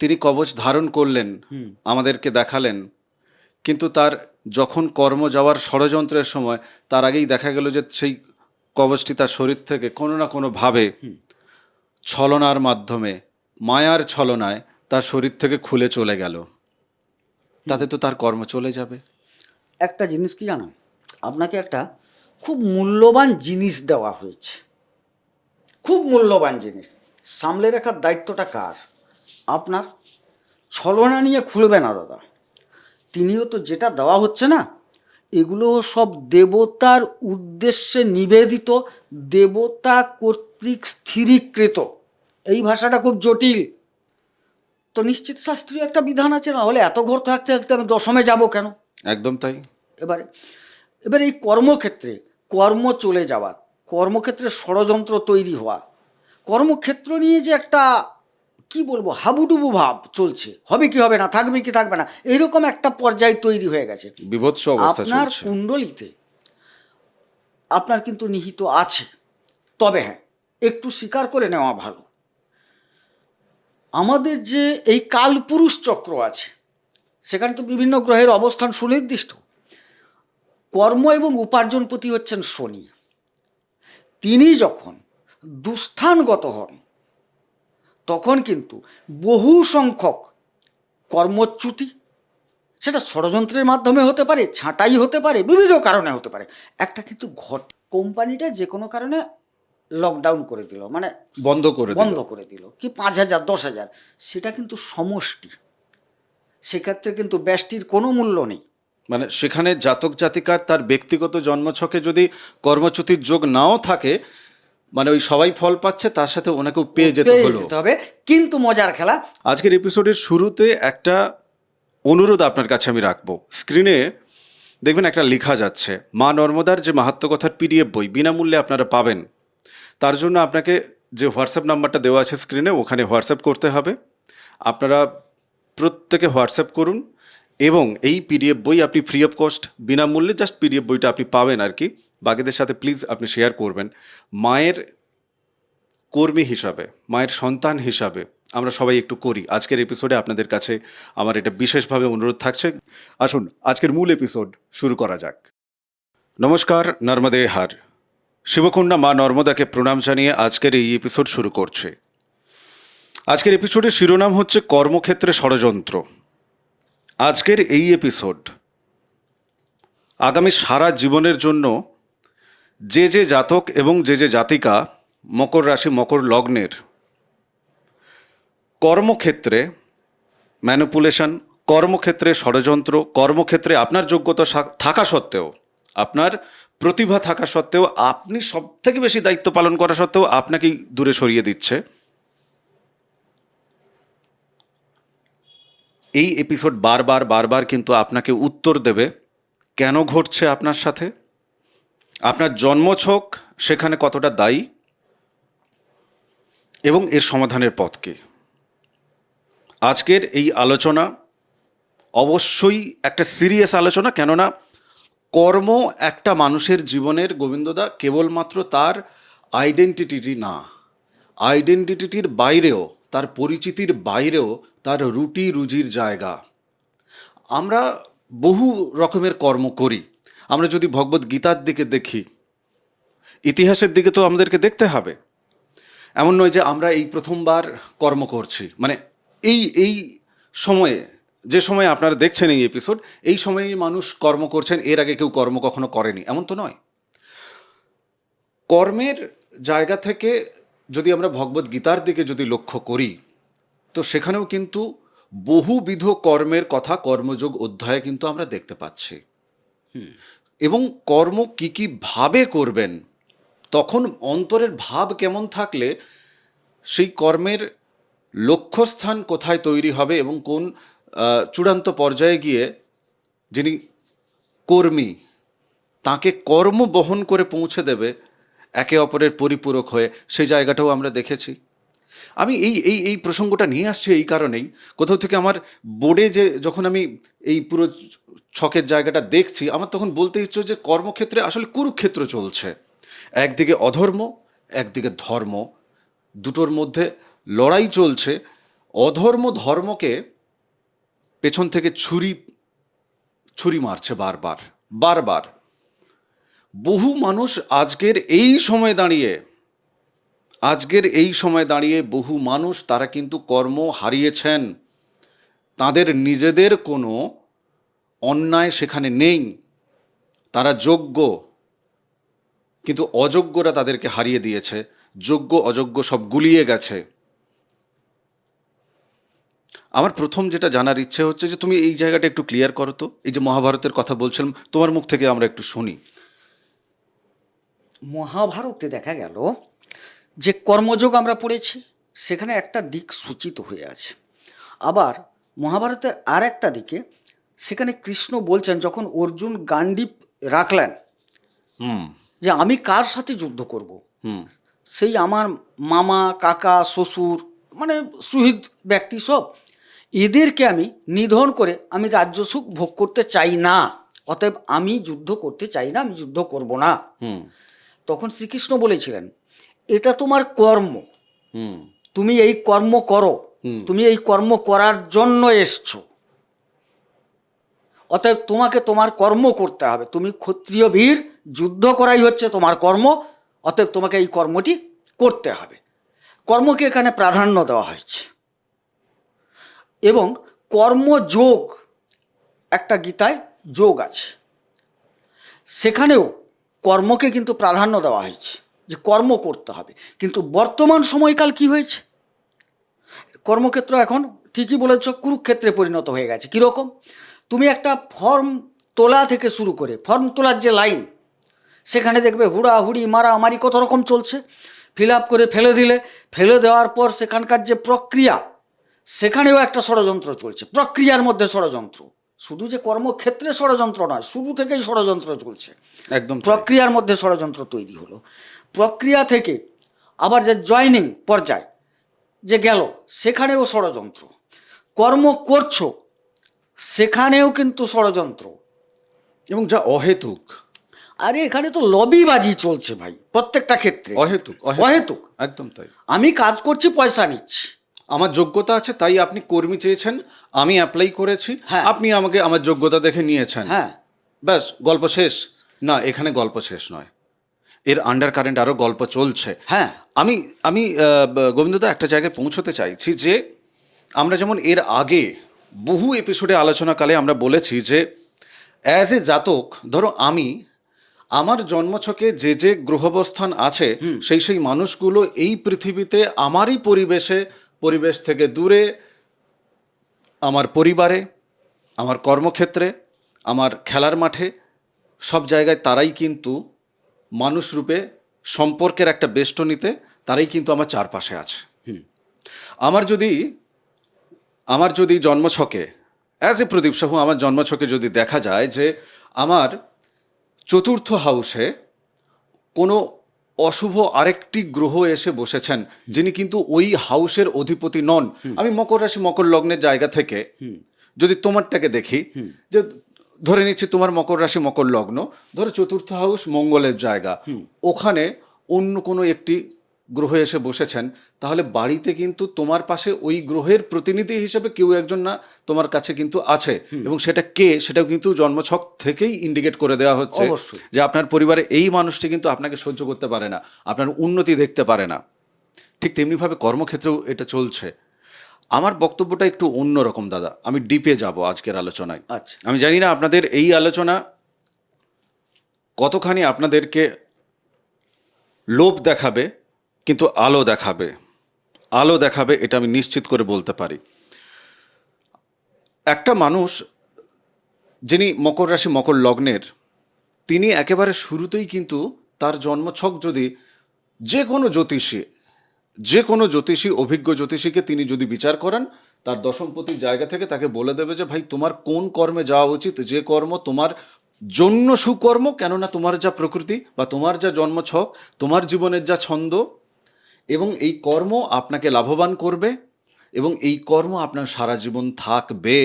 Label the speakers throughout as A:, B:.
A: তিনি কবচ ধারণ করলেন, আমাদেরকে দেখালেন, কিন্তু তার যখন কর্ম যাওয়ার ষড়যন্ত্রের সময় তার আগেই দেখা গেল যে সেই কবচটি তার শরীর থেকে কোনো না কোনোভাবে ছলনার মাধ্যমে, মায়ার ছলনায় তার শরীর থেকে খুলে চলে গেল। তাতে তো তার কর্ম চলে যাবে।
B: একটা জিনিস কি জানো, আপনাকে একটা খুব মূল্যবান জিনিস দেওয়া হয়েছে, খুব মূল্যবান জিনিস, সামলে রাখার দায়িত্বটা কার? আপনার। ছলনা নিয়ে খুলবে না দাদা। তিনিও তো যেটা দেওয়া হচ্ছে না, এগুলো সব দেবতার উদ্দেশ্যে নিবেদিত, দেবতা কর্তৃক স্থিরীকৃত। এই ভাষাটা খুব জটিল। তো নিশ্চিত শাস্ত্রীয় একটা বিধান আছে, না হলে এত ঘর থাকতে থাকতে আমি দশমে যাব কেন?
A: একদম তাই।
B: এবারে এবারে এই কর্মক্ষেত্রে কর্ম চলে যাওয়া, কর্মক্ষেত্রে ষড়যন্ত্র তৈরি হওয়া, কর্মক্ষেত্র নিয়ে যে একটা কি বলবো হাবুডুবু ভাব চলছে, হবে কি হবে না, থাকবে কি থাকবে না, এইরকম একটা পর্যায় তৈরি হয়ে গেছে।
A: বিভৎস অবস্থা
B: আপনার
A: চলছে।
B: কুণ্ডলিতে আপনার কিন্তু নিহিত আছে, তবে হ্যাঁ, একটু স্বীকার করে নেওয়া ভালো, আমাদের যে এই কালপুরুষ চক্র আছে, সেখানে তো বিভিন্ন গ্রহের অবস্থান সুনির্দিষ্ট। কর্ম এবং উপার্জনপতি হচ্ছেন শনি। তিনি যখন দুস্থানগত হন, তখন কিন্তু বহু সংখ্যক কর্মচ্যুতি, সেটা ষড়যন্ত্রের মাধ্যমে হতে পারে, ছাঁটাই হতে পারে, বিবিধ কারণে হতে পারে। একটা কিন্তু কোম্পানিটা যে কোনো কারণে লকডাউন করে দিল, মানে বন্ধ করে দিল, কি 5,000 10,000, সেটা কিন্তু সমষ্টি, সেক্ষেত্রে কিন্তু ব্যষ্টির কোনো মূল্য নেই।
A: মানে সেখানে জাতক জাতিকার তার ব্যক্তিগত জন্মছকে যদি কর্মচ্যুতির যোগ নাও থাকে, মানে ওই সবাই ফল পাচ্ছে, তার সাথে ওনাকেও পেয়ে যেতে
B: হবে। কিন্তু মজার খেলা,
A: আজকের এপিসোডের শুরুতে একটা অনুরোধ আপনার কাছে আমি রাখবো। স্ক্রিনে দেখবেন একটা লেখা যাচ্ছে, মা নর্মদার যে মাহাত্ম্য কথার পিডিএফ বই বিনামূল্যে আপনারা পাবেন। তার জন্য আপনাকে যে হোয়াটসঅ্যাপ নাম্বারটা দেওয়া আছে স্ক্রিনে, ওখানে হোয়াটসঅ্যাপ করতে হবে। আপনারা প্রত্যেকে হোয়াটসঅ্যাপ করুন এবং এই পিডিএফ বই আপনি ফ্রি অফ কস্ট বিনামূল্যে জাস্ট পিডিএফ বইটা আপনি পাবেন আর কি। বাকিদের সাথে প্লিজ আপনি শেয়ার করবেন। মায়ের কর্মী হিসাবে, মায়ের সন্তান হিসাবে আমরা সবাই একটু করি। আজকের এপিসোডে আপনাদের কাছে আমার এটা বিশেষভাবে অনুরোধ থাকছে। আসুন আজকের মূল এপিসোড শুরু করা যাক। নমস্কার, নর্মদে হার। শিবকুণ্ডা মা নর্মদাকে প্রণাম জানিয়ে আজকের এই এপিসোড শুরু করছে। আজকের এপিসোডের শিরোনাম হচ্ছে কর্মক্ষেত্রে ষড়যন্ত্র। আজকের এই এপিসোড আগামী সারা জীবনের জন্য যে যে জাতক এবং যে যে জাতিকা মকর রাশি মকর লগ্নের কর্মক্ষেত্রে ম্যানিপুলেশন, কর্মক্ষেত্রে ষড়যন্ত্র, কর্মক্ষেত্রে আপনার যোগ্যতা থাকা সত্ত্বেও, আপনার প্রতিভা থাকা সত্ত্বেও, আপনি সব থেকে বেশি দায়িত্ব পালন করা সত্ত্বেও আপনাকেই দূরে সরিয়ে দিচ্ছে, এই এপিসোড বারবার বারবার কিন্তু আপনাকে উত্তর দেবে কেন ঘটছে আপনার সাথে, আপনার জন্মছক সেখানে কতটা দায়ী এবং এর সমাধানের পথ কী। আজকের এই আলোচনা অবশ্যই একটা সিরিয়াস আলোচনা, কেননা কর্ম একটা মানুষের জীবনের, গোবিন্দদা, কেবলমাত্র তার আইডেন্টিটি না, আইডেন্টিটির বাইরেও, তার পরিচিতির বাইরেও তার রুটি রুজির জায়গা। আমরা বহু রকমের কর্ম করি। আমরা যদি ভগবদ গীতার দিকে দেখি, ইতিহাসের দিকে তো আমাদেরকে দেখতে হবে। এমন নয় যে আমরা এই প্রথমবার কর্ম করছি, মানে এই সময়ে, যে সময়ে আপনারা দেখছেন এই এপিসোড, এই সময়েই মানুষ কর্ম করছেন, এর আগে কেউ কর্ম কখনো করেনি, এমন তো নয়। কর্মের জায়গা থেকে যদি আমরা ভগবদ গীতার দিকে যদি লক্ষ্য করি, তো সেখানেও কিন্তু বহুবিধ কর্মের কথা কর্মযোগ অধ্যায়ে কিন্তু আমরা দেখতে পাচ্ছি। এবং কর্ম কি কি ভাবে করবেন, তখন অন্তরের ভাব কেমন থাকলে সেই কর্মের লক্ষ্যস্থান কোথায় তৈরি হবে এবং কোন চূড়ান্ত পর্যায়ে গিয়ে যিনি কর্মী তাকে কর্ম বহন করে পৌঁছে দেবে একে অপরের পরিপূরক হয়ে, সেই জায়গাটাও আমরা দেখেছি। আমি এই এই এই প্রসঙ্গটা নিয়ে আসছি এই কারণেই, কোথাও থেকে আমার বোর্ডে যে যখন আমি এই পুরো ছকের জায়গাটা দেখছি, আমার তখন বলতে ইচ্ছে যে কর্মক্ষেত্রে আসলে কুরুক্ষেত্র চলছে। একদিকে অধর্ম, একদিকে ধর্ম, দুটোর মধ্যে লড়াই চলছে। অধর্ম ধর্মকে পেছন থেকে ছুরি ছুরি মারছে বারবার বারবার। বহু মানুষ আজকের এই সময় দাঁড়িয়ে বহু মানুষ তারা কিন্তু কর্ম হারিয়েছেন। তাদের নিজেদের কোনো অন্যায় সেখানে নেই, তারা যোগ্য, কিন্তু অযোগ্যরা তাদেরকে হারিয়ে দিয়েছে। যোগ্য অযোগ্য সব গুলিয়ে গেছে। আমার প্রথম যেটা জানার ইচ্ছে হচ্ছে যে তুমি এই জায়গাটা একটু ক্লিয়ার করো তো। এই যে মহাভারতের কথা বলছিলাম, তোমার মুখ থেকে আমরা একটু শুনি।
B: মহাভারতে দেখা গেল যে কর্মযোগ আমরা পড়েছি, সেখানে একটা দিক সূচিত হয়ে আছে। আবার মহাভারতের আর একটা দিকে সেখানে কৃষ্ণ বলছেন, যখন অর্জুন গান্ডীব রাখলেন
A: হুম
B: যে আমি কার সাথে যুদ্ধ করব,
A: হুম
B: সেই আমার মামা কাকা শ্বশুর মানে সুহৃদ ব্যক্তি সব, এদেরকে আমি নিধন করে আমি রাজ্য সুখ ভোগ করতে চাই না, অতএব আমি যুদ্ধ করতে চাই না, আমি যুদ্ধ করব না।
A: হুম
B: তখন শ্রীকৃষ্ণ বলেছিলেন, এটা তোমার কর্ম,
A: হুম
B: তুমি এই কর্ম করো, তুমি এই কর্ম করার জন্য এসছো, অতএব তোমাকে তোমার কর্ম করতে হবে। তুমি ক্ষত্রিয় বীর, যুদ্ধ করাই হচ্ছে তোমার কর্ম, অতএব তোমাকে এই কর্মটি করতে হবে। কর্মকে এখানে প্রাধান্য দেওয়া হয়েছে। এবং কর্মযোগ, একটা গীতায় যোগ আছে, সেখানেও কর্মকে কিন্তু প্রাধান্য দেওয়া হয়েছে যে কর্ম করতে হবে। কিন্তু বর্তমান সময়কাল কি হয়েছে, কর্মক্ষেত্র এখন ঠিকই বলেছ কুরুক্ষেত্রে পরিণত হয়ে গেছে। কীরকম, তুমি একটা ফর্ম তোলা থেকে শুরু করে, ফর্ম তোলার যে লাইন, সেখানে দেখবে হুড়াহুড়ি মারামারি কত রকম চলছে। ফিল আপ করে ফেলে দিলে, ফেলে দেওয়ার পর সেখানকার যে প্রক্রিয়া, সেখানেও একটা ষড়যন্ত্র চলছে, প্রক্রিয়ার মধ্যে ষড়যন্ত্র। শুধু যে কর্মক্ষেত্রে ষড়যন্ত্র নয়, শুরু থেকেই ষড়যন্ত্র চলছে।
A: একদম তাই।
B: প্রক্রিয়ার মধ্যে ষড়যন্ত্র তৈরি হলো, প্রক্রিয়া থেকে আবার যে জয়নিং পর্যায় যে গেল, সেখানেও ষড়যন্ত্র। কর্ম করছো, সেখানেও কিন্তু ষড়যন্ত্র।
A: এবং যা অহেতুক,
B: আরে এখানে তো লবিবাজি চলছে ভাই, প্রত্যেকটা ক্ষেত্রে
A: অহেতুক
B: অহেতুক।
A: একদম তাই।
B: আমি কাজ করছি, পয়সা নিচ্ছি,
A: আমার যোগ্যতা আছে তাই আপনি কর্মী চেয়েছেন, আমি অ্যাপ্লাই করেছি,
B: হ্যাঁ।
A: আপনি আমাকে আমার যোগ্যতা দেখে নিয়েছেন,
B: হ্যাঁ
A: ব্যাস গল্প শেষ। না, এখানে গল্প শেষ নয়, এর আন্ডার কারেন্ট আরও গল্প চলছে।
B: হ্যাঁ
A: আমি আমি গোবিন্দদা একটা জায়গায় পৌঁছতে চাইছি যে আমরা যেমন এর আগে বহু এপিসোডে আলোচনাকালে আমরা বলেছি যে অ্যাজ এ জাতক, ধরো আমার জন্মছকে যে যে গ্রহবস্থান আছে, সেই মানুষগুলো এই পৃথিবীতে আমারই পরিবেশ থেকে দূরে, আমার পরিবারে, আমার কর্মক্ষেত্রে, আমার খেলার মাঠে, সব জায়গায় তারাই কিন্তু মানুষ রূপে সম্পর্কের একটা বেষ্টনীতে তারাই কিন্তু আমার চারপাশে আছে। আমার যদি জন্মছকে অ্যাজ এ প্রদীপ সাহু, আমার জন্মছকে যদি দেখা যায় যে আমার চতুর্থ হাউসে কোনো অশুভ আরেকটি গ্রহ এসে বসেছেন, যিনি কিন্তু ওই হাউসের অধিপতি নন। আমি মকর রাশি মকর লগ্নের জায়গা থেকে যদি তোমারটাকে দেখি, যে ধরে নিচ্ছি তোমার মকর রাশি মকর লগ্ন, ধরো চতুর্থ হাউস মঙ্গলের জায়গা, ওখানে অন্য কোনো একটি গ্রহ এসে বসেছেন, তাহলে বাড়িতে কিন্তু তোমার পাশে ওই গ্রহের প্রতিনিধি হিসেবে কেউ একজন না তোমার কাছে কিন্তু আছে। এবং সেটা কে, সেটাও কিন্তু জন্মছক থেকেই ইন্ডিকেট করে দেওয়া হচ্ছে যে আপনার পরিবারে এই মানুষটি কিন্তু আপনাকে সহ্য করতে পারে না, আপনার উন্নতি দেখতে পারে না। ঠিক তেমনিভাবে কর্মক্ষেত্রেও এটা চলছে। আমার বক্তব্যটা একটু অন্যরকম দাদা, আমি ডিপে যাব আজকের আলোচনায়।
B: আচ্ছা,
A: আমি জানি না আপনাদের এই আলোচনা কতখানি আপনাদেরকে লোভ দেখাবে, কিন্তু আলো দেখাবে এটা আমি নিশ্চিত করে বলতে পারি। একটা মানুষ যিনি মকর রাশি মকর লগ্নের, তিনি একেবারে শুরুতেই কিন্তু তার জন্মছক যদি যে কোনো জ্যোতিষী অভিজ্ঞ জ্যোতিষীকে তিনি যদি বিচার করেন, তার দশমপতির জায়গা থেকে তাকে বলে দেবে যে ভাই তোমার কোন কর্মে যাওয়া উচিত, যে কর্ম তোমার জন্য সুকর্ম, কেননা তোমার যা প্রকৃতি বা তোমার যা জন্মছক, তোমার জীবনের যা ছন্দ, এবং এই কর্ম আপনাকে লাভবান করবে এবং এই কর্ম আপনার সারা জীবন থাকবে।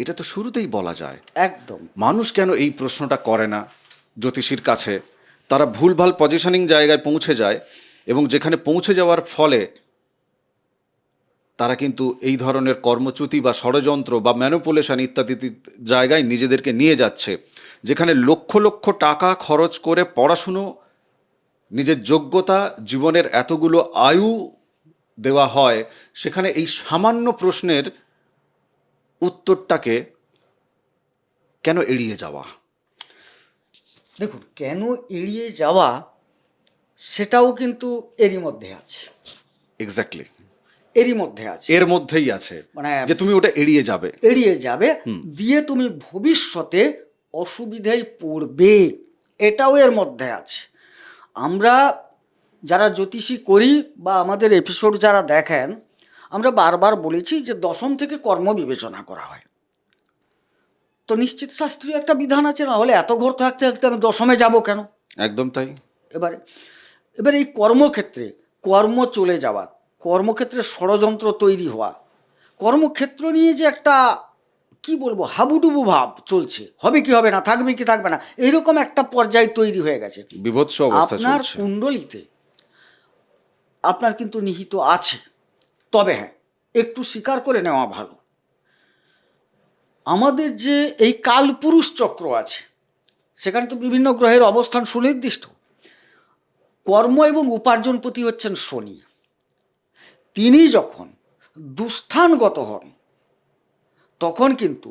A: এটা তো শুরুতেই বলা যায়।
B: একদম।
A: মানুষ কেন এই প্রশ্নটা করে না জ্যোতিষীর কাছে? তারা ভুলভাল পজিশনিং জায়গায় পৌঁছে যায় এবং যেখানে পৌঁছে যাওয়ার ফলে তারা কিন্তু এই ধরনের কর্মচ্যুতি বা ষড়যন্ত্র বা ম্যানুপুলেশন ইত্যাদি জায়গায় নিজেদেরকে নিয়ে যাচ্ছে, যেখানে লক্ষ লক্ষ টাকা খরচ করে পড়াশুনো, নিজের যোগ্যতা, জীবনের এতগুলো আয়ু দেওয়া হয়, সেখানে এই সামান্য প্রশ্নের উত্তরটাকে কেন এড়িয়ে যাওয়া?
B: দেখুন, কেন এড়িয়ে যাওয়া সেটাও কিন্তু এরই মধ্যে আছে,
A: এক্স্যাক্টলি
B: এরই মধ্যে আছে,
A: এর মধ্যেই আছে,
B: মানে
A: যে তুমি ওটা এড়িয়ে যাবে,
B: এড়িয়ে যাবে দিয়ে তুমি ভবিষ্যতে অসুবিধায় পড়বে, এটাও এর মধ্যে আছে। আমরা যারা জ্যোতিষী করি বা আমাদের এপিসোড যারা দেখেন, আমরা বারবার বলেছি যে দশম থেকে কর্ম বিবেচনা করা হয়, তো নিশ্চিত শাস্ত্রীয় একটা বিধান আছে, না হলে এত ঘর থাকতে থাকতে আমি দশমে যাব কেন?
A: একদম তাই।
B: এবারে এই কর্মক্ষেত্রে কর্ম চলে যাওয়া, কর্মক্ষেত্রে ষড়যন্ত্র তৈরি হওয়া, কর্মক্ষেত্র নিয়ে যে একটা কি বলবো হাবুডুবু ভাব চলছে, হবে কি হবে না, থাকবে কি থাকবে না, এইরকম একটা পর্যায় তৈরি হয়ে গেছে।
A: বিভৎস অবস্থা
B: আপনার
A: চলছে।
B: কুণ্ডলিতে আপনার কিন্তু নিহিত আছে, তবে হ্যাঁ, একটু স্বীকার করে নেওয়া ভালো, আমাদের যে এই কালপুরুষ চক্র আছে, সেখানে তো বিভিন্ন গ্রহের অবস্থান সুনির্দিষ্ট। কর্ম এবং উপার্জনপতি হচ্ছেন শনি। তিনি যখন দুস্থানগত হন, তখন কিন্তু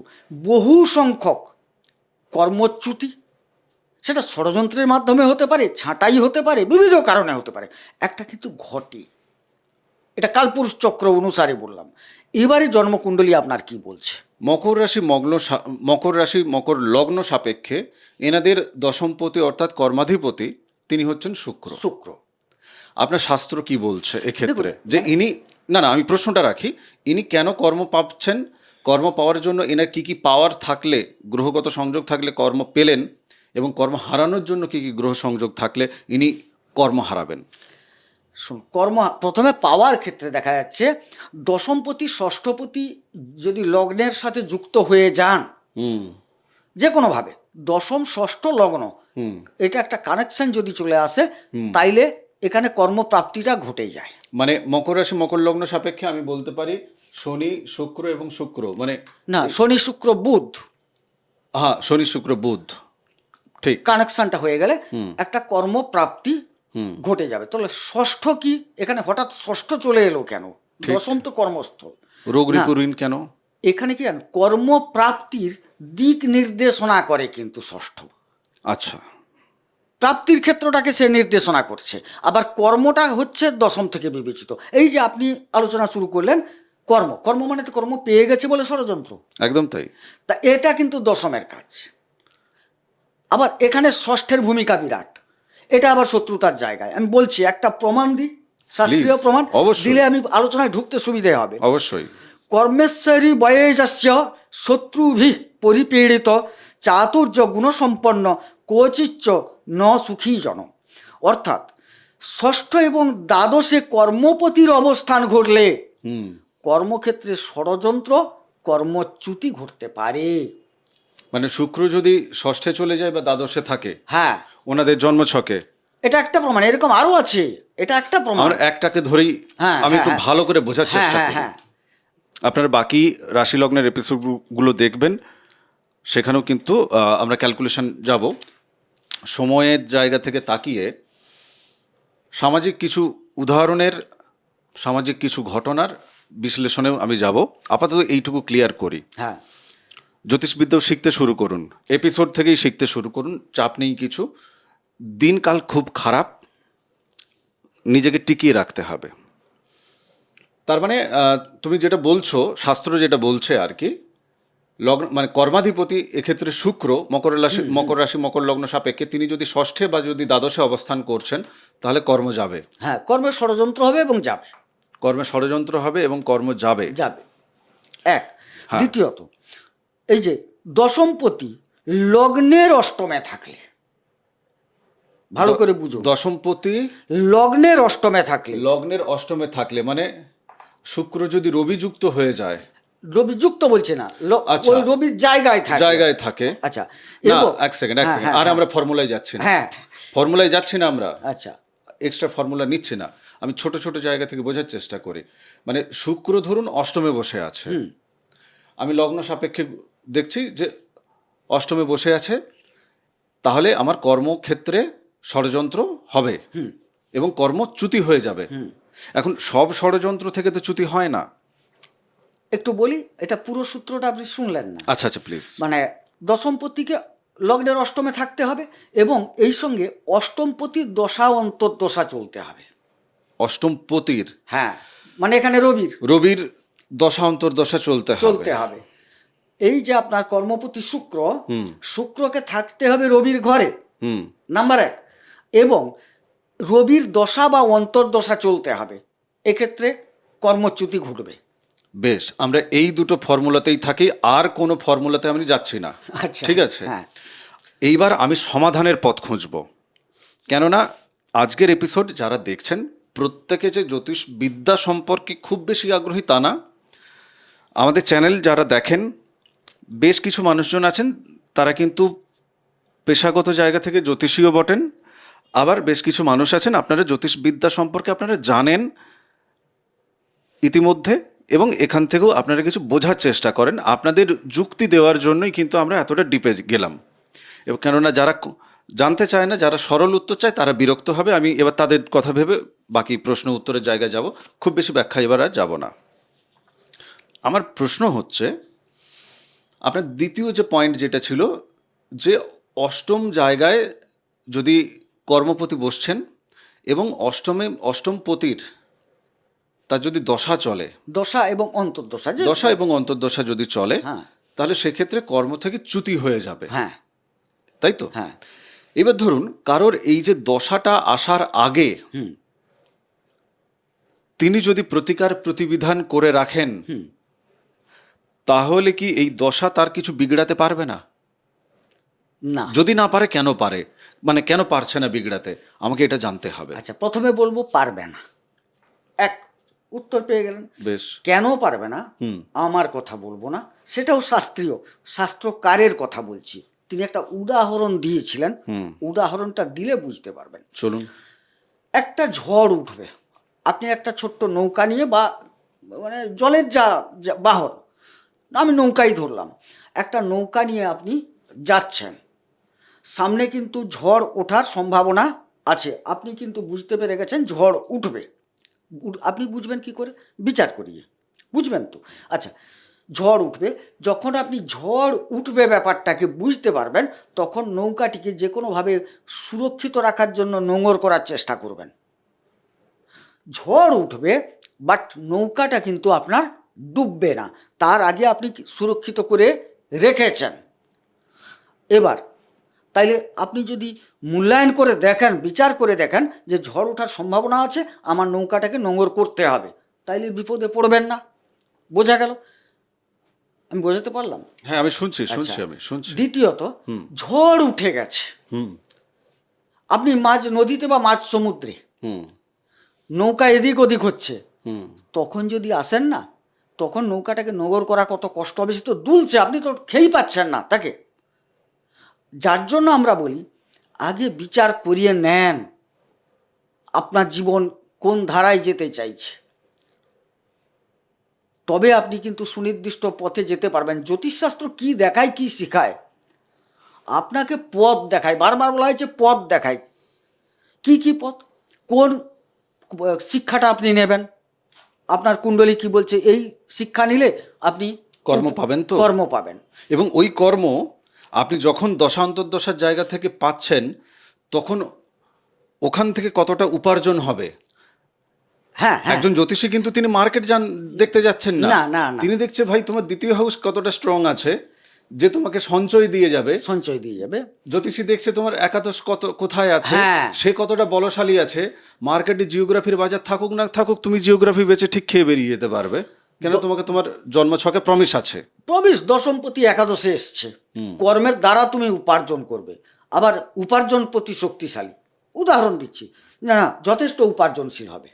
B: বহু সংখ্যক কর্মচ্যুতি, সেটা ষড়যন্ত্রের মাধ্যমে হতে পারে, ছাঁটাই হতে পারে, বিবিধ কারণে হতে পারে, একটা কিন্তু ঘটে। এটা কালপুরুষ চক্র অনুসারে বললাম। এবারে জন্মকুণ্ডলী আপনার কি বলছে?
A: মকর রাশি মকর লগ্ন সাপেক্ষে এনাদের দশমপতি অর্থাৎ কর্মাধিপতি তিনি হচ্ছেন শুক্র।
B: শুক্র।
A: আপনার শাস্ত্র কি বলছে এক্ষেত্রে, যে ইনি, না আমি প্রশ্নটা রাখি, ইনি কেন কর্ম পাচ্ছেন? কর্ম পাওয়ার জন্য এনার কি কি পাওয়ার থাকলে, গ্রহগত সংযোগ থাকলে কর্ম পেলেন, এবং কর্ম হারানোর জন্য কি কি গ্রহ সংযোগ থাকলে ইনি কর্ম হারাবেন?
B: কর্ম প্রথমে পাওয়ার ক্ষেত্রে দেখা যাচ্ছে দশমপতি ষষ্ঠপতি যদি লগ্নের সাথে যুক্ত হয়ে যান, যে কোনোভাবে দশম ষষ্ঠ লগ্ন, এটা একটা কানেকশন যদি চলে আসে, তাইলে এখানে কর্মপ্রাপ্তিটা ঘটে যায়।
A: মানে মকর রাশি মকর লগ্ন সাপেক্ষে আমি বলতে পারি শনি শুক্র এবং শুক্র, মানে
B: না, শনি শুক্র বুধ,
A: হ্যাঁ শনি শুক্র বুধ, ঠিক
B: কানেকশনটা হয়ে গেলে একটা কর্মপ্রাপ্তি ঘটে যাবে। তাহলে ষষ্ঠ কি এখানে হঠাৎ ষষ্ঠ চলে এলো কেন? দশম তো কর্মস্থল,
A: রোগ রিপুঋণ কেন?
B: এখানে কি জানেন, কর্মপ্রাপ্তির দিক নির্দেশনা করে কিন্তু ষষ্ঠ।
A: আচ্ছা,
B: প্রাপ্তির ক্ষেত্রটাকে সে নির্দেশনা করছে, আবার কর্মটা হচ্ছে দশম থেকে বিবেচিত। এই যে আপনি আলোচনা শুরু করলেন, কর্ম, কর্ম মানে তো কর্ম পেয়ে গেছে বলে ষড়যন্ত্র,
A: একদম তাই।
B: তা এটা কিন্তু দশমের কাজ। আবার এখানে ষষ্ঠের ভূমিকা বিরাট, এটা আবার শত্রুতার জায়গায়। আমি বলছি একটা প্রমাণ দিই, শাস্ত্রীয় প্রমাণ দিলে আমি আলোচনায় ঢুকতে সুবিধে হবে।
A: অবশ্যই।
B: কর্মেশ্বরী বয়েজস্য শত্রুভি পরিপীড়িত চাতুর্য গুণসম্পন্ন কোচিচ্চ ন সুখী জন। অর্থাৎ ষষ্ঠ এবং দ্বাদশে কর্মপতির অবস্থান ঘটলে কর্মক্ষেত্রে ষড়যন্ত্র, কর্মচ্যুতি ঘটতে পারে।
A: মানে শুক্র যদি ষষ্ঠে চলে যায় বা দ্বাদশে থাকে,
B: হ্যাঁ,
A: ওনাদের জন্মছকে,
B: এটা একটা প্রমাণ। এরকম আরো আছে, এটা একটা প্রমাণ।
A: আমরা একটাকে ধরেই আমি একটু ভালো করে বোঝার চেষ্টা করি। আপনারা বাকি রাশি লগ্নের এপিসোডগুলো দেখবেন, সেখানেও কিন্তু আমরা ক্যালকুলেশন যাব। সময়ের জায়গা থেকে তাকিয়ে সামাজিক কিছু উদাহরণের, সামাজিক কিছু ঘটনার বিশ্লেষণেও আমি যাব। আপাতত এইটুকু ক্লিয়ার করি।
B: হ্যাঁ,
A: জ্যোতিষবিদ্যাও শিখতে শুরু করুন, এপিসোড থেকেই শিখতে শুরু করুন, চাপ নেই কিছু। দিনকাল খুব খারাপ, নিজেকে টিকিয়ে রাখতে হবে। তার মানে তুমি যেটা বলছো, শাস্ত্র যেটা বলছে আর কি, লগ্ন মানে কর্মাধিপতি এক্ষেত্রে শুক্র মকর রাশি মকর লগ্ন সাপেক্ষে তিনি যদি ষষ্ঠে বা যদি দ্বাদশে অবস্থান করছেন, তাহলে কর্ম যাবে।
B: হ্যাঁ, কর্মের ষড়যন্ত্র হবে এবং যাবে,
A: কর্মে ষড়যন্ত্র হবে এবং কর্ম যাবে।
B: এক। দ্বিতীয়ত, এই যে দশমপতি লগ্নের অষ্টমে থাকলে, ভালো করে বুঝো,
A: দশমপতি
B: লগ্নের অষ্টমে থাকলে
A: মানে শুক্র যদি রবিযুক্ত হয়ে যায়,
B: রবি যুক্ত বলছে না, ওই রবির জায়গায়
A: থাকে।
B: আচ্ছা,
A: না এক সেকেন্ড, আর আমরা ফর্মুলায় যাচ্ছি না।
B: হ্যাঁ,
A: ফর্মুলায় যাচ্ছি না আমরা।
B: আচ্ছা,
A: এক্সট্রা ফর্মুলা নিচ্ছি না, আমি ছোট ছোট জায়গা থেকে বোঝার চেষ্টা করি। মানে শুক্র ধরুন অষ্টমে বসে আছে, আমি লগ্ন সাপেক্ষে দেখছি যে অষ্টমে বসে আছে, তাহলে আমার কর্মক্ষেত্রে ষড়যন্ত্র হবে এবং কর্মচ্যুতি হয়ে যাবে। এখন সব ষড়যন্ত্র থেকে তো চ্যুতি হয় না।
B: একটু বলি, এটা পুরো সূত্রটা আপনি শুনলেন না।
A: আচ্ছা আচ্ছা প্লিজ।
B: মানে দশমপতিকে লগ্নের অষ্টমে থাকতে হবে এবং এই সঙ্গে অষ্টমপতির দশা অন্তর্দশা চলতে হবে।
A: অষ্টমপতির,
B: হ্যাঁ, মানে এখানে
A: রবির দশা অন্তর্দশা চলতে
B: হবে। এই যে আপনার কর্মপতি শুক্র, শুক্রকে থাকতে হবে রবির ঘরে, নাম্বার 1, এবং রবির দশা বা অন্তর্দশা চলতে হবে, এক্ষেত্রে কর্মচ্যুতি ঘটবে।
A: বেশ, আমরা এই দুটো ফর্মুলাতেই থাকি, আর কোনো ফর্মুলাতে আমি যাচ্ছি না।
B: আচ্ছা,
A: ঠিক আছে,
B: হ্যাঁ।
A: এইবার আমি সমাধানের পথ খুঁজব, কেননা আজকের এপিসোড যারা দেখছেন প্রত্যেকে যে জ্যোতিষ বিদ্যা সম্পর্কে খুব বেশি আগ্রহী তা না। আমাদের চ্যানেল যারা দেখেন, বেশ কিছু মানুষজন আছেন তারা কিন্তু পেশাগত জায়গা থেকে জ্যোতিষীও বটেন, আবার বেশ কিছু মানুষ আছেন আপনারা জ্যোতিষবিদ্যা সম্পর্কে আপনারা জানেন ইতিমধ্যে, এবং এখান থেকেও আপনারা কিছু বোঝার চেষ্টা করেন। আপনাদের যুক্তি দেওয়ার জন্যই কিন্তু আমরা এতটা ডিপে গেলাম, এবং কেননা যারা জানতে চায় না, যারা সরল উত্তর চায়, তারা বিরক্ত হবে। আমি এবার তাদের কথা ভেবে বাকি প্রশ্ন উত্তরের জায়গায় যাব, খুব বেশি ব্যাখ্যা এবার আর যাব না। আমার প্রশ্ন হচ্ছে, আপনার দ্বিতীয় যে পয়েন্ট যেটা ছিল, যে অষ্টম জায়গায় যদি কর্মপতি বসছেন এবং অষ্টমপতির তার যদি দশা চলে,
B: দশা এবং অন্তর্দশা,
A: দশা এবং অন্তর্দশা যদি চলে,
B: হ্যাঁ,
A: তাহলে সেক্ষেত্রে কর্ম থেকে চ্যুতি হয়ে যাবে,
B: হ্যাঁ,
A: তাই তো?
B: হ্যাঁ।
A: এবার ধরুন কারোর এই যে দশাটা আসার আগে তিনি যদি প্রতিকার প্রতিবিধান করে রাখেন, তাহলে কি এই দশা তার কিছু বিগড়াতে পারবে না?
B: না।
A: যদি না পারে, কেন পারে, মানে কেন পারছে না বিগড়াতে, আমাকে এটা জানতে হবে।
B: আচ্ছা, প্রথমে বলবো পারবে না, এক উত্তর পেয়ে গেলেন।
A: বেশ।
B: কেন পারবে না আমার কথা বলবো না, সেটাও শাস্ত্রীয়, শাস্ত্রকারের কথা বলছি। তিনি একটা উদাহরণ দিয়েছিলেন, উদাহরণটা দিলে বুঝতে পারবেন।
A: চলুন।
B: একটা ঝড় উঠবে, আপনি একটা ছোট্ট নৌকা নিয়ে, বা মানে জলের যা বাহন, আমি নৌকাই ধরলাম, একটা নৌকা নিয়ে আপনি যাচ্ছেন, সামনে কিন্তু ঝড় ওঠার সম্ভাবনা আছে, আপনি কিন্তু বুঝতে পেরে গেছেন ঝড় উঠবে। আপনি বুঝবেন কি করে? বিচার করিয়ে বুঝবেন তো। আচ্ছা, ঝড় উঠবে, যখন আপনি ঝড় উঠবে ব্যাপারটাকে বুঝতে পারবেন, তখন নৌকাটিকে যে কোনোভাবে সুরক্ষিত রাখার জন্য নোঙর করার চেষ্টা করবেন। ঝড় উঠবে, বাট নৌকাটা কিন্তু আপনার ডুববে না, তার আগে আপনি সুরক্ষিত করে রেখেছেন। এবার তাইলে আপনি যদি মূল্যায়ন করে দেখেন, বিচার করে দেখেন যে ঝড় ওঠার সম্ভাবনা আছে, আমার নৌকাটাকে নোঙর করতে হবে, তাইলে বিপদে পড়বেন না। বোঝা গেল? আমি বোঝাতে পারলাম?
A: হ্যাঁ, আমি শুনছি।
B: দ্বিতীয়ত, ঝড় উঠে গেছে, আপনি মাঝ নদীতে বা মাঝ সমুদ্রে, নৌকা এদিক ওদিক হচ্ছে, তখন যদি আসেন না, তখন নৌকাটাকে নোঙর করা কত কষ্ট হবে, সে তো দুলছে, আপনি তো খেয়েই পাচ্ছেন না তাকে। যার জন্য আমরা বলি আগে বিচার করিয়ে নেন আপনার জীবন কোন ধারায় যেতে চাইছে, তবে আপনি কিন্তু সুনির্দিষ্ট পথে যেতে পারবেন। জ্যোতিষশাস্ত্র কি দেখায়, কি শেখায়? আপনাকে পথ দেখায়, বারবার বলা হয়েছে পথ দেখায়। কি কি পথ? কোন শিক্ষাটা আপনি নেবেন, আপনার কুণ্ডলী কি বলছে, এই শিক্ষা নিলে আপনি
A: কর্ম পাবেন, তো
B: কর্ম পাবেন, এবং
A: ওই কর্ম আপনি যখন দশা অন্তর্দশার জায়গা থেকে পাচ্ছেন, তখন ওখান থেকে কতটা উপার্জন হবে।
B: হ্যাঁ,
A: একজন জ্যোতিষী কিন্তু তিনি মার্কেট দেখতে যাচ্ছেন না, তিনি দেখছে ভাই তোমার দ্বিতীয় হাউস কতটা স্ট্রং আছে, যে তোমাকে সঞ্চয় দিয়ে যাবে। জ্যোতিষী দেখছে তোমার একাদশ কোথায় আছে, সে কতটা বলশালী আছে। মার্কেটে জিওগ্রাফির বাজার থাকুক না থাকুক, তুমি জিওগ্রাফি বেচে ঠিক খেয়ে বেরিয়ে যেতে পারবে, কেন তোমাকে তোমার জন্মছকে প্রমিস আছে।
B: দশমপতি একাদশে এসছে, কর্মের দ্বারা তুমি উপার্জন করবে। আবার উপার্জনপতি শক্তিশালী, উদাহরণ দিচ্ছি, না যথেষ্ট উপার্জনশীল হবে,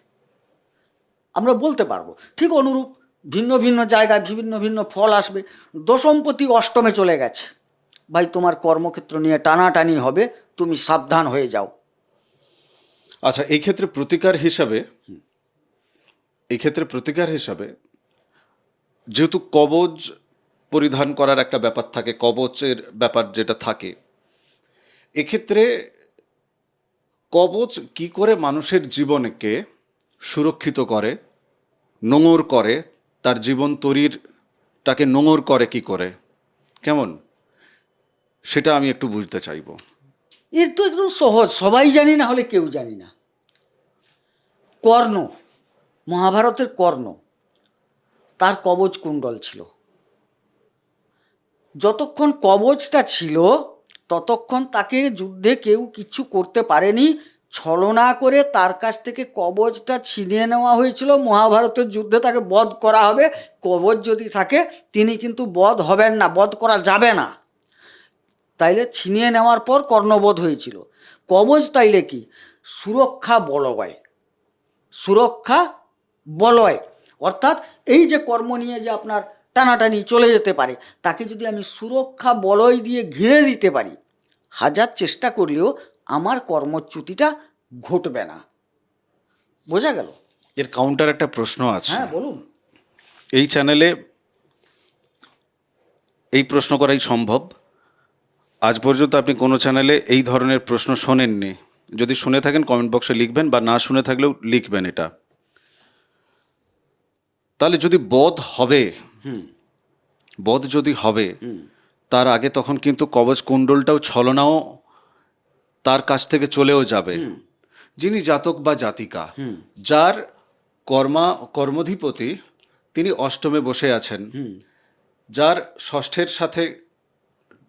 B: আমরা বলতে পারবো। ঠিক অনুরূপ ভিন্ন ভিন্ন জায়গায় ভিন্ন ভিন্ন ফল আসবে। দশমপতি অষ্টমে চলে গেছে, ভাই তোমার কর্মক্ষেত্র নিয়ে টানাটানি হবে, তুমি সাবধান হয়ে যাও।
A: আচ্ছা, এই ক্ষেত্রে প্রতিকার হিসাবে যেহেতু কবচ পরিধান করার একটা ব্যাপার থাকে, কবচের ব্যাপার যেটা থাকে, এক্ষেত্রে কবচ কি করে মানুষের জীবনকে সুরক্ষিত করে, নোঙর করে, তার জীবন তৈরিরটাকে নোঙর করে কি করে, কেমন, সেটা আমি একটু বুঝতে চাইবো।
B: এর তো একদম সহজ, সবাই জানি না হলে কেউ জানি না। কর্ণ, মহাভারতের কর্ণ, তার কবচ কুণ্ডল ছিল। যতক্ষণ কবচটা ছিল ততক্ষণ তাকে যুদ্ধে কেউ কিছু করতে পারেনি। ছলনা করে তার কাছ থেকে কবচটা ছিনিয়ে নেওয়া হয়েছিল। মহাভারতের যুদ্ধে তাকে বধ করা হবে, কবচ যদি থাকে তিনি কিন্তু বধ হবেন না, বধ করা যাবে না। তাইলে ছিনিয়ে নেওয়ার পর কর্ণবধ হয়েছিল। কবচ তাইলে কি? সুরক্ষা বলয়, সুরক্ষা বলয়। অর্থাৎ এই যে কর্ম নিয়ে যে আপনার টানাটানি চলে যেতে পারে, তাকে যদি আমি সুরক্ষা বলয় দিয়ে ঘিরে দিতে পারি, হাজার চেষ্টা করলেও আমার কর্মচ্যুতিটা ঘটবে না। বোঝা গেল?
A: এর কাউন্টার একটা প্রশ্ন আছে।
B: হ্যাঁ, বলুন।
A: এই চ্যানেলে এই প্রশ্ন করাই সম্ভব। আজ পর্যন্ত আপনি কোনো চ্যানেলে এই ধরনের প্রশ্ন শোনেননি। যদি শুনে থাকেন কমেন্ট বক্সে লিখবেন, বা না শুনে থাকলেও লিখবেন এটা। তাহলে যদি বধ যদি হবে, তার আগে তখন কিন্তু কবচ কুণ্ডলটাও ছলনাও তার কাছ থেকে চলেও যাবে। যিনি জাতক বা জাতিকা, যার কর্মধিপতি তিনি অষ্টমে বসে আছেন, যার ষষ্ঠের সাথে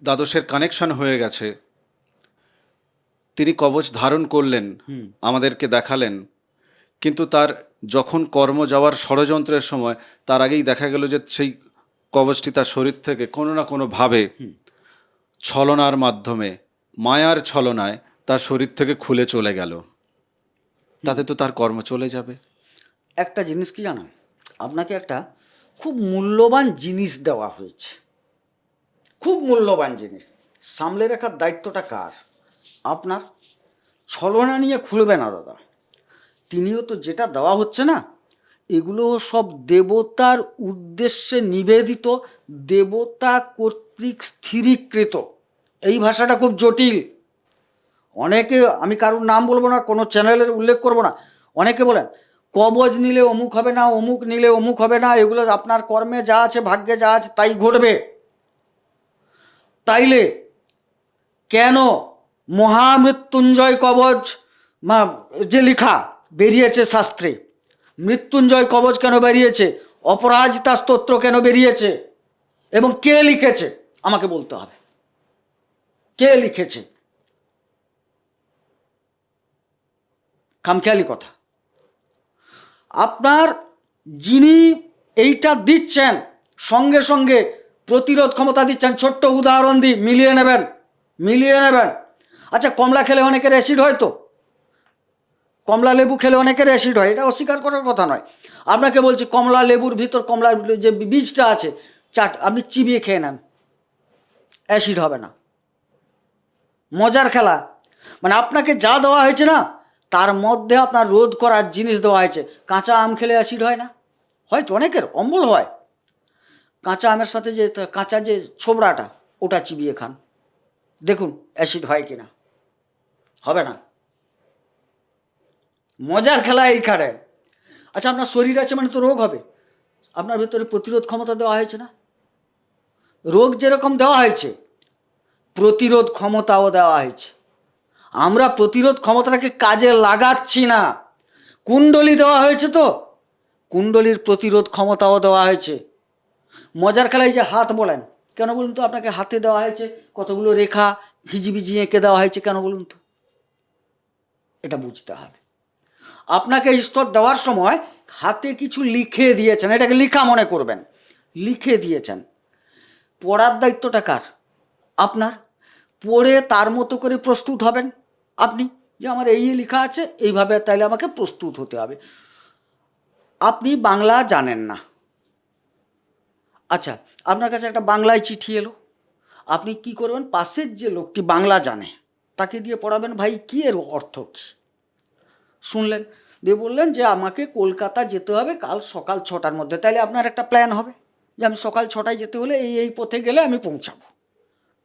A: দ্বাদশের কানেকশন হয়ে গেছে, তিনি কবচ ধারণ করলেন, আমাদেরকে দেখালেন, কিন্তু তার যখন কর্ম যাওয়ার ষড়যন্ত্রের সময় তার আগেই দেখা গেল যে সেই কবচটি তার শরীর থেকে কোনো না কোনোভাবে ছলনার মাধ্যমে, মায়ার ছলনায় তার শরীর থেকে খুলে চলে গেল, তাতে তো তার কর্ম চলে যাবে।
B: একটা জিনিস কি জানেন, আপনাকে একটা খুব মূল্যবান জিনিস দেওয়া হয়েছে, খুব মূল্যবান জিনিস। সামলে রাখার দায়িত্বটা কার? আপনার। ছলনা নিয়ে খুলবে না দাদা। তিনিও তো যেটা দেওয়া হচ্ছে না, এগুলো সব দেবতার উদ্দেশ্যে নিবেদিত, দেবতা কর্তৃক স্থিরীকৃত। এই ভাষাটা খুব জটিল। অনেকে, আমি কারোর নাম বলবো না, কোনো চ্যানেলের উল্লেখ করব না, অনেকে বলেন কবচ নিলে অমুক হবে না, অমুক নিলে অমুক হবে না, এগুলো আপনার কর্মে যা আছে, ভাগ্যে যা আছে তাই ঘটবে। তাইলে কেন মহামৃত্যুঞ্জয় কবচ যে লেখা বেরিয়েছে শাস্ত্রে, মৃত্যুঞ্জয় কবচ কেন বেরিয়েছে, অপরাজিতা স্তোত্র কেন বেরিয়েছে, এবং কে লিখেছে আমাকে বলতে হবে। কে লিখেছে? খামখেয়ালি কথা। আপনার যিনি এইটা দিচ্ছেন, সঙ্গে সঙ্গে প্রতিরোধ ক্ষমতা দিচ্ছেন। ছোট্ট উদাহরণ দিই, মিলিয়ে নেবেন। আচ্ছা, কমলা খেলে অনেকের অ্যাসিড হয়, তো কমলা লেবু খেলে অনেকের অ্যাসিড হয়, এটা অস্বীকার করার কথা নয়। আপনাকে বলছি, কমলা লেবুর ভিতর কমলার যে বীজটা আছে, আপনি চিবিয়ে খেয়ে নেন, অ্যাসিড হবে না। মজার খেলা। মানে আপনাকে যা দেওয়া হয়েছে না, তার মধ্যে আপনার রোধ করার জিনিস দেওয়া হয়েছে। কাঁচা আম খেলে অ্যাসিড হয় না? হয়তো অনেকের অম্বল হয়। কাঁচা আমের সাথে যে কাঁচা যে ছোবড়াটা, ওটা চিবিয়ে খান, দেখুন অ্যাসিড হয় কিনা। হবে না। মজার খেলা এইখানে। আচ্ছা, আপনার শরীর আছে মানে তো রোগ হবে। আপনার ভেতরে প্রতিরোধ ক্ষমতা দেওয়া হয়েছে না? রোগ যেরকম দেওয়া হয়েছে, প্রতিরোধ ক্ষমতাও দেওয়া হয়েছে। আমরা প্রতিরোধ ক্ষমতাটাকে কাজে লাগাচ্ছি না। কুণ্ডলী দেওয়া হয়েছে, তো কুণ্ডলীর প্রতিরোধ ক্ষমতাও দেওয়া হয়েছে। মজার খেলায় যে হাত বলেন, কেন বলুন তো? আপনাকে হাতে দেওয়া হয়েছে কতগুলো রেখা, হিজিবিজি এঁকে দেওয়া হয়েছে, কেন বলুন তো? এটা বুঝতে হবে। আপনাকে ঈশ্বর দেওয়ার সময় হাতে কিছু লিখে দিয়েছেন, এটাকে লিখা মনে করবেন, লিখে দিয়েছেন। পড়ার দায়িত্বটা কার? আপনার। পড়ে তার মতো করে প্রস্তুত হবেন আপনি, যে আমার এই লেখা আছে এইভাবে, তাইলে আমাকে প্রস্তুত হতে হবে। আপনি বাংলা জানেন না, আচ্ছা, আপনার কাছে একটা বাংলায় চিঠি এলো, আপনি কি করবেন? পাশের যে লোকটি বাংলা জানে তাকে দিয়ে পড়াবেন, ভাই কি এর অর্থ কী? শুনলেন, দিয়ে বললেন যে আমাকে কলকাতা যেতে হবে কাল সকাল 6টার মধ্যে। তাইলে আপনার একটা প্ল্যান হবে যে আমি সকাল 6টায় যেতে হলে এই পথে গেলে আমি পৌঁছাবো।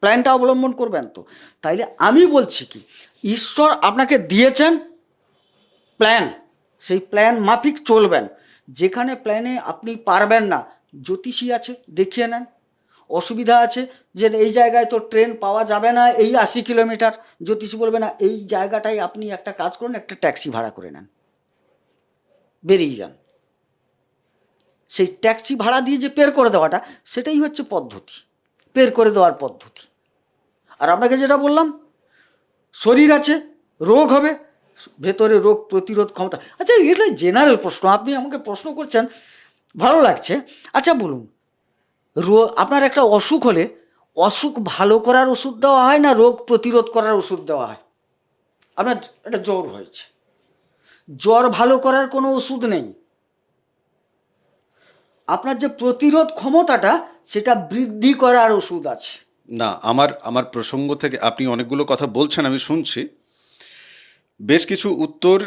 B: প্ল্যানটা অবলম্বন করবেন তো। তাইলে আমি বলছি কি, ঈশ্বর আপনাকে দিয়েছেন প্ল্যান, সেই প্ল্যান মাফিক চলবেন। যেখানে প্ল্যানে আপনি পারবেন না, জ্যোতিষী আছে, দেখিয়ে নেন। অসুবিধা আছে যে এই জায়গায় তো ট্রেন পাওয়া যাবে না, এই 80 কিলোমিটার, জ্যোতিষী বলবে না এই জায়গাটায় আপনি একটা কাজ করুন, একটা ট্যাক্সি ভাড়া করে নেন, বেরিয়ে যান। সেই ট্যাক্সি ভাড়া দিয়ে যে পের করে দেওয়াটা, সেটাই হচ্ছে পদ্ধতি, পের করে দেওয়ার পদ্ধতি। আর আপনাকে যেটা বললাম, শরীর আছে, রোগ হবে, ভেতরে রোগ প্রতিরোধ ক্ষমতা। আচ্ছা, এটা জেনারেল প্রশ্ন, আপনি আমাকে প্রশ্ন করছেন, ভালো লাগছে। আচ্ছা বলুন, আপনার একটা অসুখ হলে অসুখ ভালো করার ওষুধ দেওয়া হয় না রোগ প্রতিরোধ করার ওষুধ দেওয়া হয়? আপনার একটা জ্বর হয়েছে, জ্বর ভালো করার কোনো ওষুধ নেই, আপনার যে প্রতিরোধ ক্ষমতাটা সেটা বৃদ্ধি করার ওষুধ আছে।
A: না, আমার প্রসঙ্গ থেকে আপনি অনেকগুলো কথা বলছেন, আমি শুনছি। বেশ কিছু উত্তর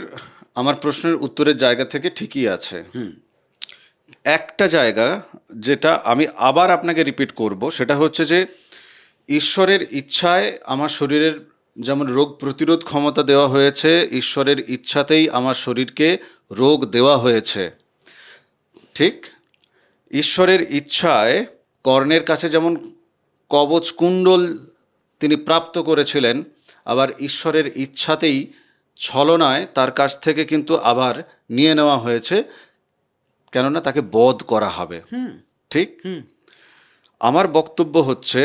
A: আমার প্রশ্নের উত্তরের জায়গা থেকে ঠিকই আছে। একটা জায়গা যেটা আমি আবার আপনাকে রিপিট করব, সেটা হচ্ছে যে ঈশ্বরের ইচ্ছায় আমার শরীরের যেমন রোগ প্রতিরোধ ক্ষমতা দেওয়া হয়েছে, ঈশ্বরের ইচ্ছাতেই আমার শরীরকে রোগ দেওয়া হয়েছে, ঠিক? ঈশ্বরের ইচ্ছায় কর্ণের কাছে যেমন কবচ কুণ্ডল তিনি প্রাপ্ত করেছিলেন, আবার ঈশ্বরের ইচ্ছাতেই ছলনায় তার কাছ থেকে কিন্তু আবার নিয়ে নেওয়া হয়েছে, কেননা তাকে বধ করা হবে, ঠিক? আমার বক্তব্য হচ্ছে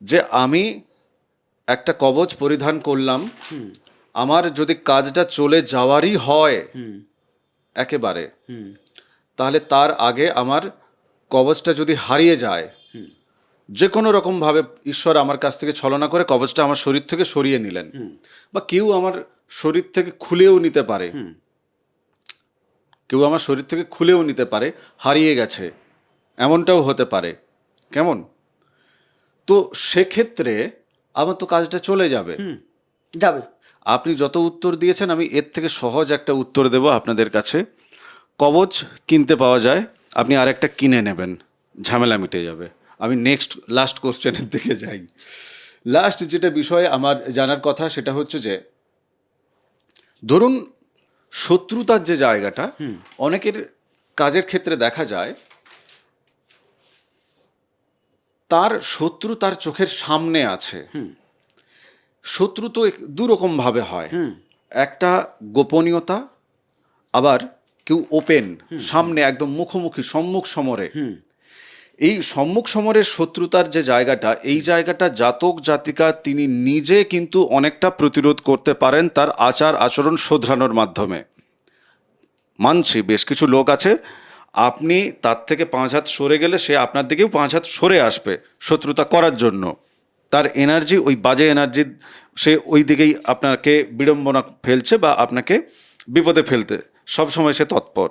A: যে আমি একটা কবচ পরিধান করলাম, আমার যদি কাজটা চলে যাওয়ারই হয় একেবারে, তাহলে তার আগে আমার কবচটা যদি হারিয়ে যায়, যে কোনো রকমভাবে ঈশ্বর আমার কাছ থেকে ছলনা করে কবচটা আমার শরীর থেকে সরিয়ে নিলেন, বা কেউ আমার শরীর থেকে খুলেও নিতে পারে, কেউ আমার শরীর থেকে খুলেও নিতে পারে, হারিয়ে গেছে এমনটাও হতে পারে, কেমন? তো সেক্ষেত্রে আমার তো কাজটা চলে যাবে।
B: যাবে।
A: আপনি যত উত্তর দিয়েছেন, আমি এর থেকে সহজ একটা উত্তর দেব আপনাদের কাছে। কবচ কিনতে পাওয়া যায়, আপনি আরেকটা কিনে নেবেন, ঝামেলা মিটে যাবে। আমি লাস্ট কোশ্চেনের দিকে যাই। লাস্ট যেটা বিষয়ে আমার জানার কথা সেটা হচ্ছে যে, ধরুন শত্রুতার যে জায়গাটা, অনেকের কাজের ক্ষেত্রে দেখা যায় তার শত্রু তার চোখের সামনে আছে। শত্রু তো দু রকম ভাবে হয়, একটা গোপনীয়তা, আবার কেউ ওপেন, সামনে একদম মুখোমুখি সম্মুখ সমরে। এই সম্মুখ সমরের শত্রুতার যে জায়গাটা, এই জায়গাটা জাতক জাতিকা তিনি নিজে কিন্তু অনেকটা প্রতিরোধ করতে পারেন তার আচার আচরণ শোধরানোর মাধ্যমে। মানছি বেশ কিছু লোক আছে, আপনি তার থেকে 5 হাত সরে গেলে সে আপনার দিকেও 5 হাত সরে আসবে শত্রুতা করার জন্য। তার এনার্জি, ওই বাজে এনার্জি, সে ওই দিকেই আপনাকে বিড়ম্বনা ফেলছে বা আপনাকে বিপদে ফেলতে সবসময় সে তৎপর।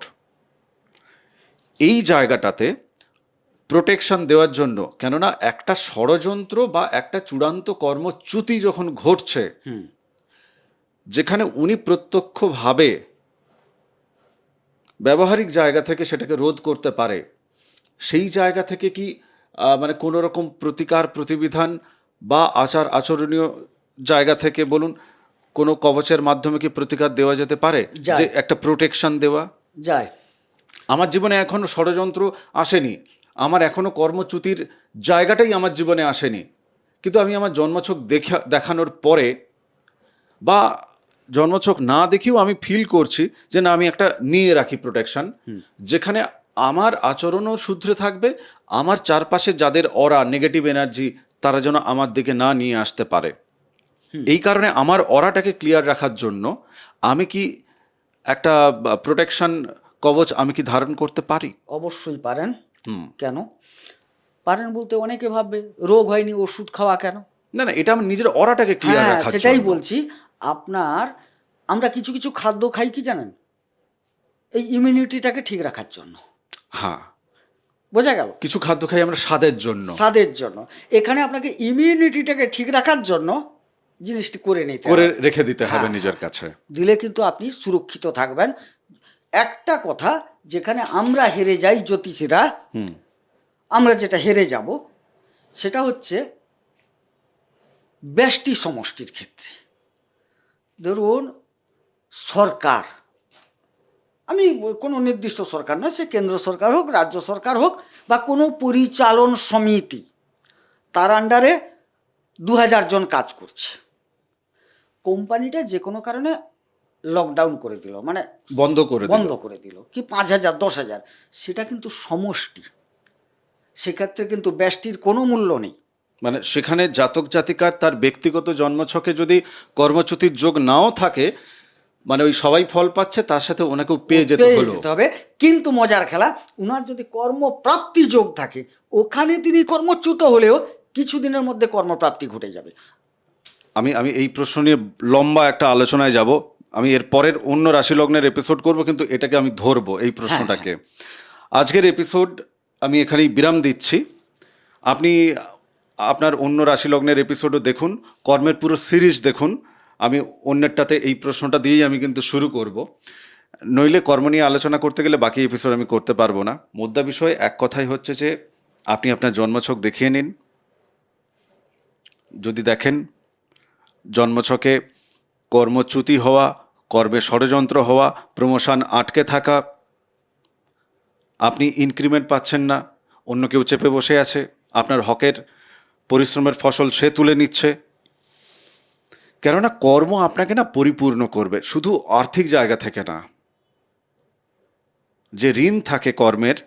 A: এই জায়গাটাতে প্রোটেকশন দেওয়ার জন্য, কেননা একটা ষড়যন্ত্র বা একটা চূড়ান্ত কর্মচ্যুতি যখন ঘটছে, যেখানে উনি প্রত্যক্ষভাবে ব্যবহারিক জায়গা থেকে সেটাকে রোধ করতে পারে, সেই জায়গা থেকে কি মানে কোনো রকম প্রতিকার প্রতিবিধান বা আচার আচরণীয় জায়গা থেকে বলুন, কোনো কবচের মাধ্যমে কি প্রতিকার দেওয়া যেতে পারে, যে একটা প্রোটেকশন দেওয়া
B: যায়?
A: আমার জীবনে এখনো ষড়যন্ত্র আসেনি, আমার এখনো কর্মচ্যুতির জায়গাটাই আমার জীবনে আসেনি, কিন্তু আমি আমার জন্মছক দেখানোর পরে বা জন্মছক না দেখেও আমি ফিল করছি যে না, আমি একটা নিয়ে রাখি প্রোটেকশন, যেখানে আমার আচরণও শুধরে থাকবে, আমার চারপাশে যাদের অরা নেগেটিভ এনার্জি তারা যেন আমার দিকে না নিয়ে আসতে পারে। এই কারণে আমার অরাটাকে ক্লিয়ার রাখার জন্য আমি কি একটা প্রোটেকশন কবচ আমি কি ধারণ করতে পারি?
B: অবশ্যই পারেন। কেন পারেন বলতে অনেকে ভাববে রোগ হয়নি, ওষুধ খাওয়া কেন?
A: না না, এটা আমি নিজের অরাটাকে ক্লিয়ার রাখার জন্য।
B: সেটাই বলছি। আমরা কিছু কিছু খাদ্য খাই কি জানেন, এই ইমিউনিটিটাকে ঠিক রাখার জন্য।
A: হ্যাঁ,
B: বোঝা গেল?
A: কিছু খাদ্য খাই আমরা স্বাদের জন্য।
B: এখানে আপনাকে ইমিউনিটিটাকে ঠিক রাখার জন্য জিনিসটি করে নিতে
A: করে
B: হবে।
A: রেখে দিতে হবে
B: হ্যাঁ,
A: নিজের কাছে।
B: দিলে কিন্তু আপনি সুরক্ষিত থাকবেন। একটা কথা, যেখানে আমরা হেরে যাই জ্যোতিষীরা, আমরা যেটা হেরে যাব সেটা হচ্ছে ব্যষ্টি সমষ্টির ক্ষেত্রে। ধরুন সরকার, আমি কোনো নির্দিষ্ট সরকার নয়, সে কেন্দ্র সরকার হোক, রাজ্য সরকার হোক, বা কোনো পরিচালন সমিতি, তার আন্ডারে 2000 জন কাজ করছে। কোম্পানিটা যে কোনো কারণে লকডাউন করে দিল, মানে
A: বন্ধ করে দিল।
B: কি 5000 10,000, সেটা কিন্তু সমষ্টি, সেক্ষেত্রে কিন্তু ব্যষ্টির কোনো মূল্য নেই।
A: মানে সেখানে জাতক জাতিকার তার ব্যক্তিগত জন্মছকে যদি কর্মচ্যুতির যোগ নাও থাকে, মানে ওই সবাই ফল পাচ্ছে, তার সাথে ওনাকেও পেয়ে যেতে হলো।
B: হবে। কিন্তু মজার খেলা, উনার যদি কর্মপ্রাপ্তি যোগ থাকে, ওখানে তিনি কর্মচ্যুত হলেও কিছুদিনের মধ্যে কর্মপ্রাপ্তি ঘটে যাবে।
A: আমি আমি এই প্রশ্ন নিয়ে লম্বা একটা আলোচনায় যাব। আমি এর পরের অন্য রাশি লগ্নের এপিসোড করব, কিন্তু এটাকে আমি ধরবো এই প্রশ্নটাকে। আজকের এপিসোড আমি এখানেই বিরাম দিচ্ছি। আপনি আপনার অন্য রাশি লগ্নের এপিসোডও দেখুন, কর্মের পুরো সিরিজ দেখুন। আমি অন্যেরটাতে এই প্রশ্নটা দিয়েই আমি কিন্তু শুরু করব, নইলে কর্ম নিয়ে আলোচনা করতে গেলে বাকি এপিসোড আমি করতে পারবো না। মুদ্রা বিষয় এক কথাই হচ্ছে যে আপনি আপনার জন্মছক দেখিয়ে নিন। যদি দেখেন জন্মছকে কর্মচ্যুতি হওয়া, কর্মে ষড়যন্ত্র হওয়া, প্রমোশন আটকে থাকা, আপনি ইনক্রিমেন্ট পাচ্ছেন না, অন্য কেউ চেপে বসে আছে, আপনার হকের পরিশ্রমের ফসল সে তুলে নিচ্ছে, কেননা কর্ম আপনাকে না পরিপূর্ণ করবে, শুধু আর্থিক জায়গা থেকে না। যে ঋণ থাকে কর্মের,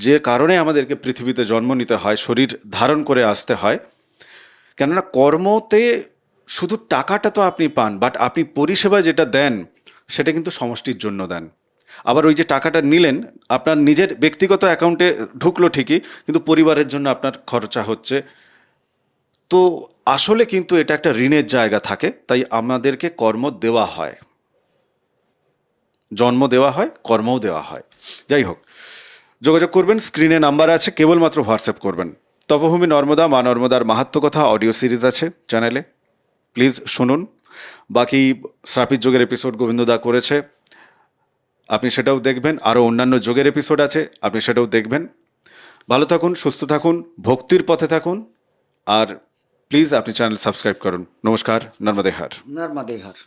A: যে কারণে আমাদেরকে পৃথিবীতে জন্ম নিতে হয়, শরীর ধারণ করে আসতে হয়, কেননা কর্মতে শুধু টাকাটা তো আপনি পান, বাট আপনি পরিষেবা যেটা দেন সেটা কিন্তু সমষ্টির জন্য দেন। আবার ওই যে টাকাটা নিলেন, আপনার নিজের ব্যক্তিগত অ্যাকাউন্টে ঢুকলো ঠিকই, কিন্তু পরিবারের জন্য আপনার খরচা হচ্ছে। তো আসলে কিন্তু এটা একটা ঋণের জায়গা থাকে, তাই আমাদেরকে কর্ম দেওয়া হয়, জন্ম দেওয়া হয়, কর্মও দেওয়া হয়। যাই হোক, যোগাযোগ করবেন, স্ক্রিনে নাম্বার আছে, কেবলমাত্র হোয়াটসঅ্যাপ করবেন। তপভূমি নর্মদা, মা নর্মদার মাহাত্ম্য কথা অডিও সিরিজ আছে চ্যানেলে, প্লিজ শুনুন। বাকি শ্রাপিত যোগের এপিসোড গোবিন্দদা করেছে, আপনি সেটাও দেখবেন। আরও অন্যান্য যোগের এপিসোড আছে, আপনি সেটাও দেখবেন। ভালো থাকুন, সুস্থ থাকুন, ভক্তির পথে থাকুন, আর প্লিজ আপনি চ্যানেল সাবস্ক্রাইব করুন। নমস্কার, নর্মদে হার।
B: নর্মদে হর।